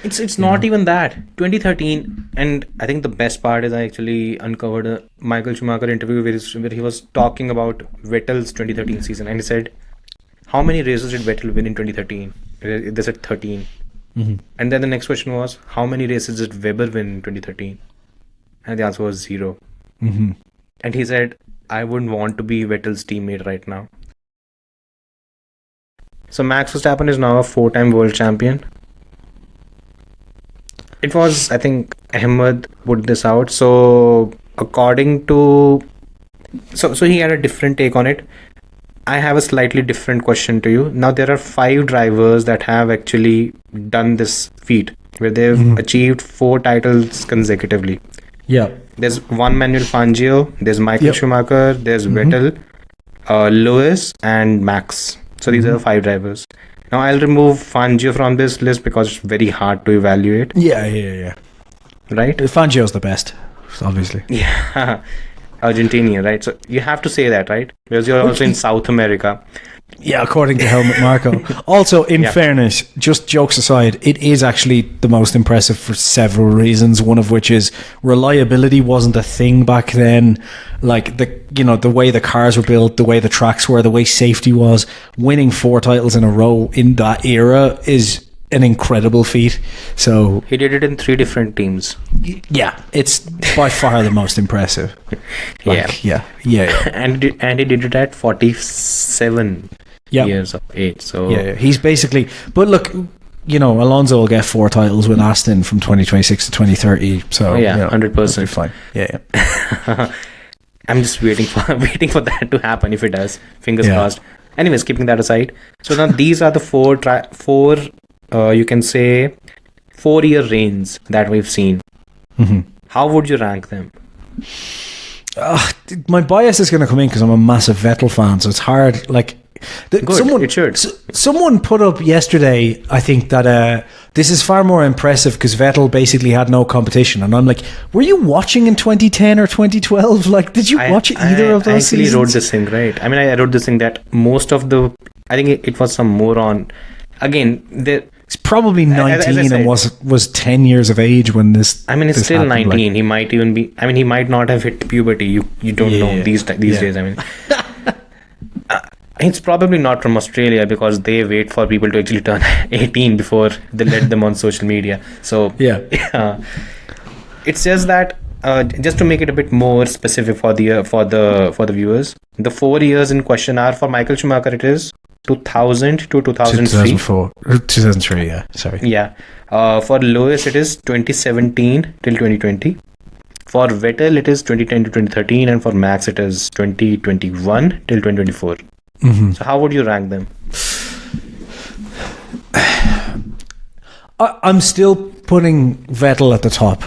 It's not even that. 2013, and I think the best part is I actually uncovered a Michael Schumacher interview where he was talking about Vettel's 2013 season, and he said, "How many races did Vettel win in 2013?" They said 13. And then the next question was, "How many races did Weber win in 2013?" And the answer was 0. And he said, "I wouldn't want to be Vettel's teammate right now." So Max Verstappen is now a 4-time world champion. It was, I think, Ahmed put this out. So according to... So he had a different take on it. I have a slightly different question to you. Now, there are 5 drivers that have actually done this feat, where they've achieved 4 titles consecutively. Yeah. There's Juan Manuel Fangio, there's Michael Schumacher, there's Vettel, Lewis, and Max. So these are the 5 drivers. Now I'll remove Fangio from this list because it's very hard to evaluate. Yeah. Right? Fangio's the best, obviously. Yeah. Argentina, right? So you have to say that, right? Because you're also in South America. Yeah, according to Helmut Marko. Also, in fairness, just jokes aside, it is actually the most impressive for several reasons. One of which is reliability wasn't a thing back then. Like the way the cars were built, the way the tracks were, the way safety was. Winning 4 titles in a row in that era is an incredible feat. So he did it in 3 different teams. Yeah, it's by far the most impressive. Yeah. And he did it at 47 years of age. So he's basically. But look, Alonso will get 4 titles with Aston from 2026 to 2030. So 100%. Fine. Yeah. I'm just waiting for that to happen. If it does, fingers crossed. Anyways, keeping that aside, so now these are the 4 you can say 4-year reigns that we've seen. How would you rank them? My bias is going to come in because I'm a massive Vettel fan, so it's hard. Like, it should. Someone put up yesterday, I think, that this is far more impressive because Vettel basically had no competition. And I'm like, were you watching in 2010 or 2012? Like, did you watch either of those seasons? I wrote this thing, right? I mean, I wrote this thing that most of the... I think it was some moron. Again, he's probably 19 and was 10 years of age when this... I mean, it's still happened, 19. Like, he might even be... I mean, he might not have hit puberty. You don't know these days. I mean... It's probably not from Australia because they wait for people to actually turn 18 before they let them on social media. So it's just that just to make it a bit more specific for the viewers, the 4 years in question are for Michael Schumacher. It is 2000 to 2003. 2003. Yeah, sorry. Yeah. For Lewis, it is 2017 till 2020. For Vettel, it is 2010 to 2013, and for Max, it is 2021 till 2024. So how would you rank them? I'm still putting Vettel at the top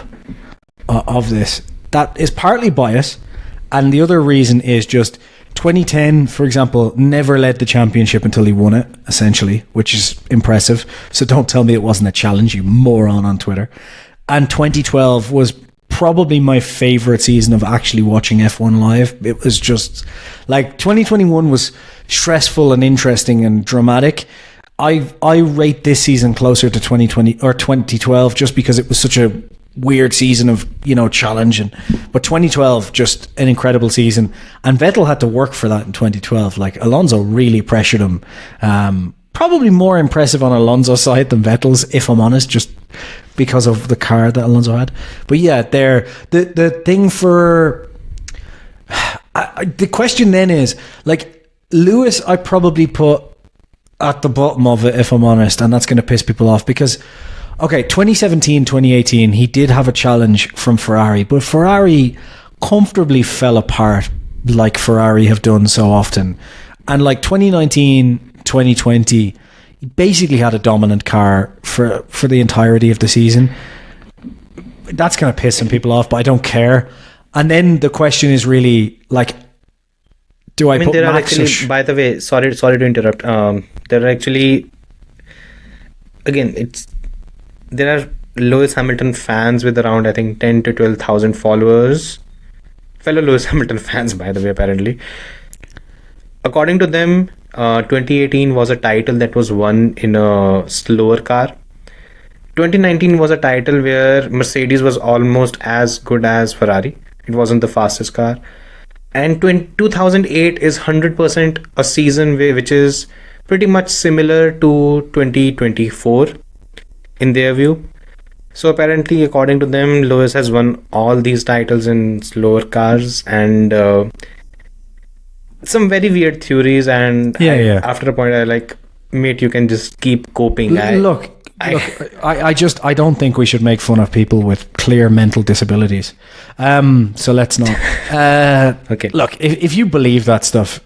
of this. That is partly bias, and the other reason is just 2010, for example, never led the championship until he won it, essentially, which is impressive. So don't tell me it wasn't a challenge, you moron on Twitter. And 2012 was probably my favorite season of actually watching F1 live. It was just like 2021 was stressful and interesting and dramatic. I rate this season closer to 2020 or 2012 just because it was such a weird season of challenge, but 2012 just an incredible season, and Vettel had to work for that in 2012. Like, Alonso really pressured him. Probably more impressive on Alonso's side than Vettel's, if I'm honest, just because of the car that Alonso had. But yeah, the thing for the question then is, like, Lewis I probably put at the bottom of it, if I'm honest, and that's going to piss people off because 2017, 2018 he did have a challenge from Ferrari, but Ferrari comfortably fell apart like Ferrari have done so often. And like 2019, 2020, he basically had a dominant car for the entirety of the season. That's going to piss some people off, but I don't care. And then the question is really like, do I put there Max are actually, by the way, sorry to interrupt. There are actually, again, there are Lewis Hamilton fans with around, I think, 10 to 12,000 followers. Fellow Lewis Hamilton fans, by the way, apparently. According to them, 2018 was a title that was won in a slower car. 2019 was a title where Mercedes was almost as good as Ferrari. It wasn't the fastest car. And 2008 is 100% a season which is pretty much similar to 2024 in their view. So apparently, according to them, Lewis has won all these titles in slower cars, and some very weird theories. And after a point, I like, mate, you can just keep coping. I don't think we should make fun of people with clear mental disabilities. So let's not. Okay. Look, if you believe that stuff,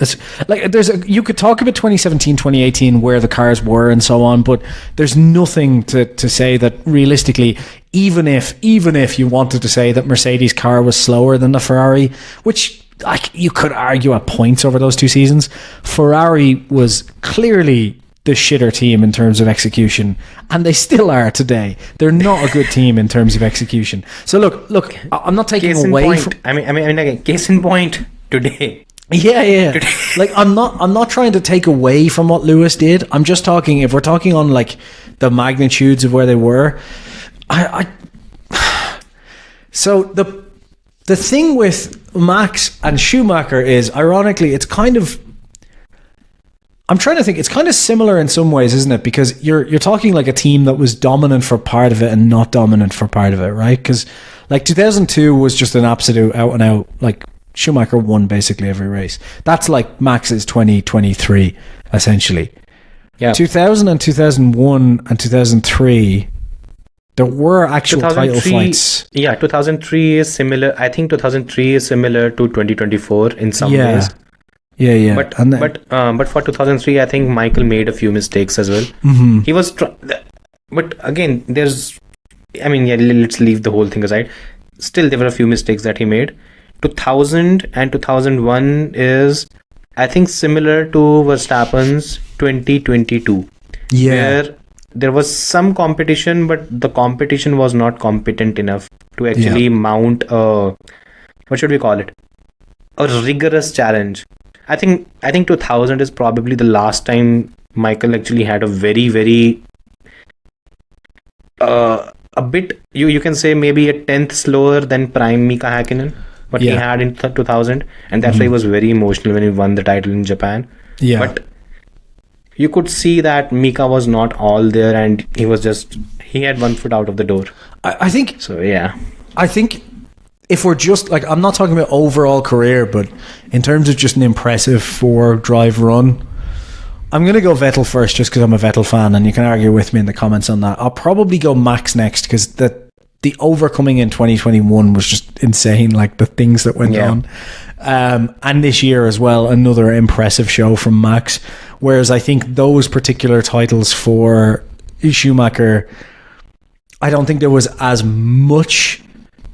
it's like you could talk about 2017, 2018, where the cars were and so on, but there's nothing to say that realistically, even if you wanted to say that Mercedes' car was slower than the Ferrari, which you could argue at points over those two seasons, Ferrari was clearly the shitter team in terms of execution, and they still are today. They're not a good team in terms of execution. So look, I'm not taking away from. I mean, again, case in point today. Yeah. Like I'm not trying to take away from what Lewis did. I'm just talking, if we're talking on like the magnitudes of where they were. So the thing with Max and Schumacher is, ironically, it's kind of, I'm trying to think, it's kind of similar in some ways, isn't it? Because you're talking like a team that was dominant for part of it and not dominant for part of it, right? Because like 2002 was just an absolute out and out, like Schumacher won basically every race. That's like Max's 2023 essentially. Yeah. 2000 and 2001 and 2003, there were actual title fights. Yeah, 2003 is similar. I think 2003 is similar to 2024 in some ways. Yeah. But for 2003, I think Michael made a few mistakes as well. Mm-hmm. He was, but again, let's leave the whole thing aside. Still, there were a few mistakes that he made. 2000 and 2001 is, I think, similar to Verstappen's 2022. Yeah. Where there was some competition, but the competition was not competent enough to actually mount a, what should we call it? A rigorous challenge. I think 2000 is probably the last time Michael actually had a very, very a bit, you can say maybe a tenth slower than prime Mika Hakkinen, but he had in 2000, and that's why he was very emotional when he won the title in Japan. Yeah. But you could see that Mika was not all there, and he had one foot out of the door. I think so. Yeah. I think if we're just like, I'm not talking about overall career, but in terms of just an impressive 4-drive run, I'm going to go Vettel first just because I'm a Vettel fan, and you can argue with me in the comments on that. I'll probably go Max next because the overcoming in 2021 was just insane, like the things that went on. And this year as well, another impressive show from Max. Whereas I think those particular titles for Schumacher, I don't think there was as much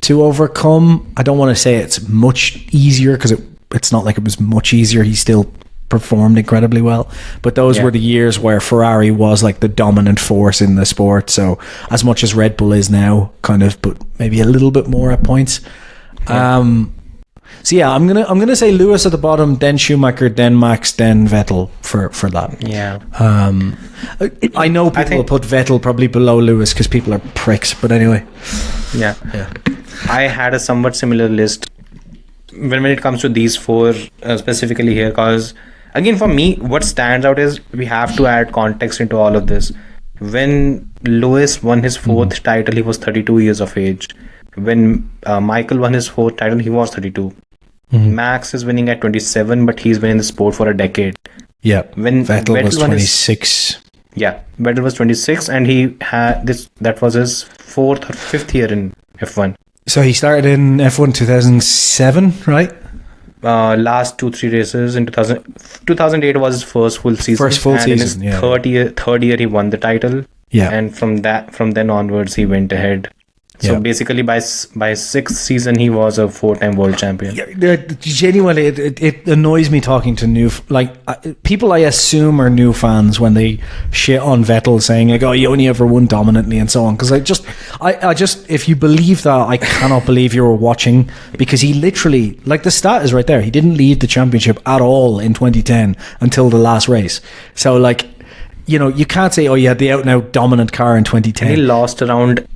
to overcome. I don't want to say it's much easier because it's not like it was much easier. He still performed incredibly well, but those were the years where Ferrari was like the dominant force in the sport. So as much as Red Bull is now, kind of, but maybe a little bit more at points. So yeah, I'm gonna say Lewis at the bottom, then Schumacher, then Max, then Vettel for that. Yeah. I know people will put Vettel probably below Lewis because people are pricks, but anyway. Yeah. I had a somewhat similar list when it comes to these four specifically here, because again, for me, what stands out is we have to add context into all of this. When Lewis won his fourth title, he was 32 years of age. When Michael won his fourth title, he was 32. Max is winning at 27, but he's been in the sport for a decade. Yeah. When Vettel was 26. Vettel was 26, and he had that was his fourth or fifth year in F1. So he started in F1 2007, right? Last 2-3 races in 2008 was his first full season. In his third year he won the title. Yeah. And from then onwards he went ahead. So basically by sixth season he was a 4-time world champion. Genuinely, it annoys me talking to people I assume are new fans when they shit on Vettel, saying like, oh, you only ever won dominantly and so on. Because I just if you believe that, I cannot believe you were watching, because he literally, like, the stat is right there, he didn't lead the championship at all in 2010 until the last race. So like, you can't say, oh, you had the out and out dominant car in And he 2010. lost around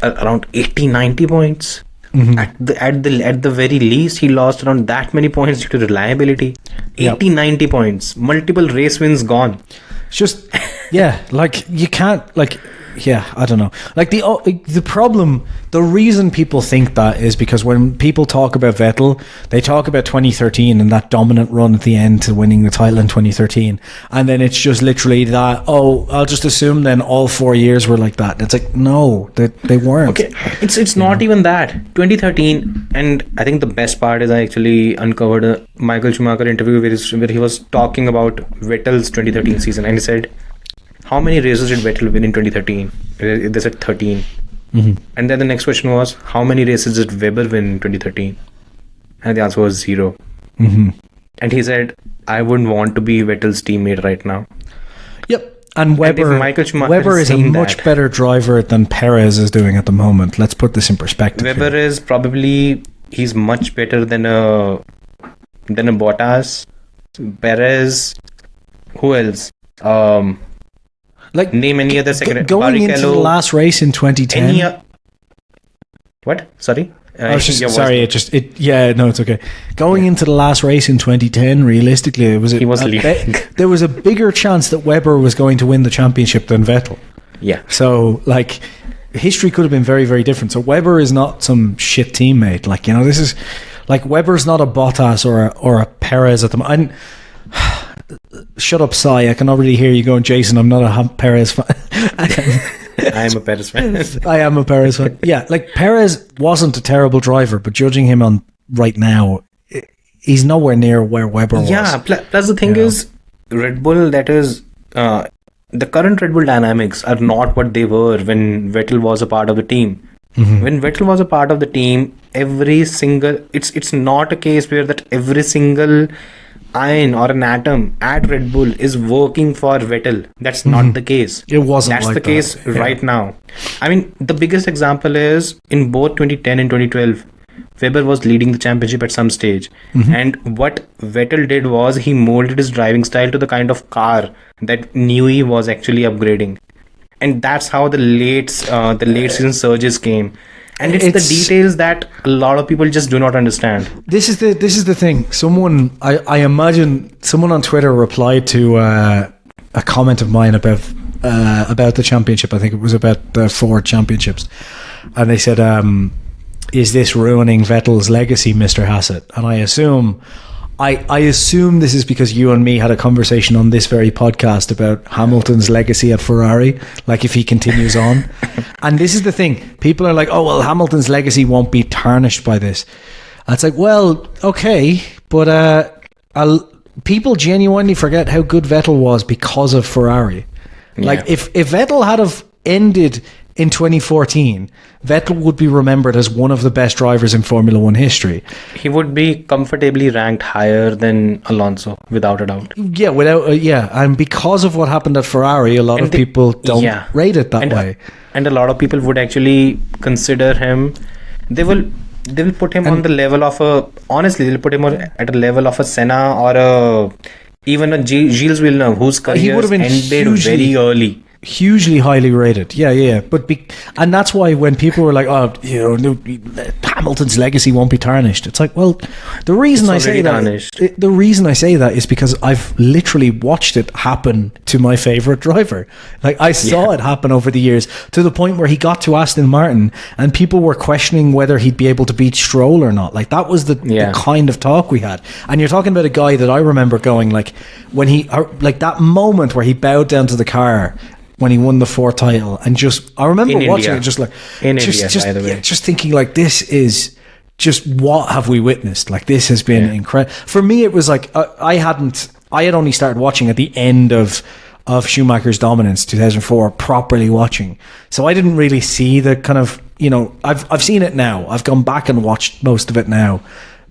80, 90 points. At the very least, he lost around that many points due to reliability. 80, 90 points. Multiple race wins gone. It's just, yeah, like you can't, like, yeah, I don't know. Like the problem, the reason people think that is because when people talk about Vettel, they talk about 2013 and that dominant run at the end to winning the title in 2013, and then it's just literally that. Oh, I'll just assume then all 4 years were like that. And it's like, no, they weren't. Okay, it's not even that. 2013, and I think the best part is I actually uncovered a Michael Schumacher interview where he was talking about Vettel's 2013 season, and he said, how many races did Vettel win in 2013? They said 13. And then the next question was, how many races did Weber win in 2013? And the answer was 0. And he said, I wouldn't want to be Vettel's teammate right now. Yep. And Weber, if Michael Schumacher Weber is is a saying much that- better driver than Perez is doing at the moment. Let's put this in perspective. Weber here. is probably, he's much better than a Bottas, Perez. Who else? Like, Name any other second. going into the last race in 2010. Any what? Sorry. I was just your voice- sorry. It's okay. Going into the last race in 2010, realistically, it was He was leading. there was a bigger chance that Weber was going to win the championship than Vettel. Yeah. So, like, history could have been very, very different. So Weber is not some shit teammate. Like, this is like Weber's not a Bottas or a Perez at the moment. Shut up, Sai. I can already hear you going, Jason, I'm not a Perez fan. I am a Perez fan. I am a Perez fan. Yeah, like Perez wasn't a terrible driver, but judging him on right now, he's nowhere near where Weber was. Yeah. Plus the thing is, Red Bull, that is, the current Red Bull dynamics are not what they were when Vettel was a part of the team. When Vettel was a part of the team, it's not a case where that every single iron or an atom at Red Bull is working for Vettel. That's not the case. It wasn't That's like the that. case Yeah. right now. I mean, the biggest example is in both 2010 and 2012, Weber was leading the championship at some stage. And what Vettel did was he molded his driving style to the kind of car that Newey was actually upgrading. And that's how the late season surges came. And it's the details that a lot of people just do not understand. This is the thing. Someone, I imagine, someone on Twitter replied to a comment of mine about the championship. I think it was about the Ford championships, and they said, "Is this ruining Vettel's legacy, Mr. Hassett?" And I assume this is because you and me had a conversation on this very podcast about Hamilton's legacy at Ferrari, like if he continues on. And this is the thing. People are like, oh, well, Hamilton's legacy won't be tarnished by this. And it's like, well, okay, but people genuinely forget how good Vettel was because of Ferrari. Like, if Vettel had have ended in 2014, Vettel would be remembered as one of the best drivers in Formula One history. He would be comfortably ranked higher than Alonso, without a doubt. Yeah, and because of what happened at Ferrari, a lot of people don't rate it that way. And a lot of people would actually consider him. They will put him on the level of they'll put him at a level of a Senna or even a Gilles Villeneuve, whose career ended very early. Hugely highly rated. Yeah. But and that's why when people were like, oh, Hamilton's legacy won't be tarnished. It's like, well, the reason I say that is because I've literally watched it happen to my favorite driver. Like, I saw it happen over the years to the point where he got to Aston Martin and people were questioning whether he'd be able to beat Stroll or not. Like, that was the kind of talk we had. And you're talking about a guy that I remember going, like, when that moment where he bowed down to the car when he won the Ford title, and I remember watching it just like just thinking like, this is just, what have we witnessed? Like, this has been incredible. For me, it was like I had only started watching at the end of Schumacher's dominance, 2004, properly watching. So I didn't really see the kind of, I've seen it now. I've gone back and watched most of it now.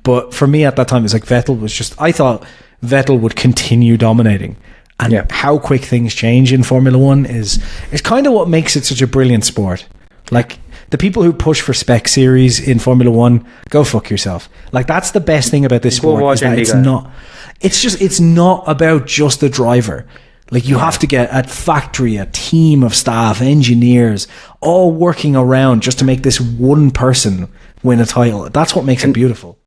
But for me at that time, it's like Vettel was just, I thought Vettel would continue dominating. And how quick things change in Formula One is kind of what makes it such a brilliant sport. Like, the people who push for spec series in Formula One, go fuck yourself. Like, that's the best thing about this sport. Is that it's not about just the driver. Like, you have to get a factory, a team of staff, engineers, all working around just to make this one person win a title. That's what makes it beautiful.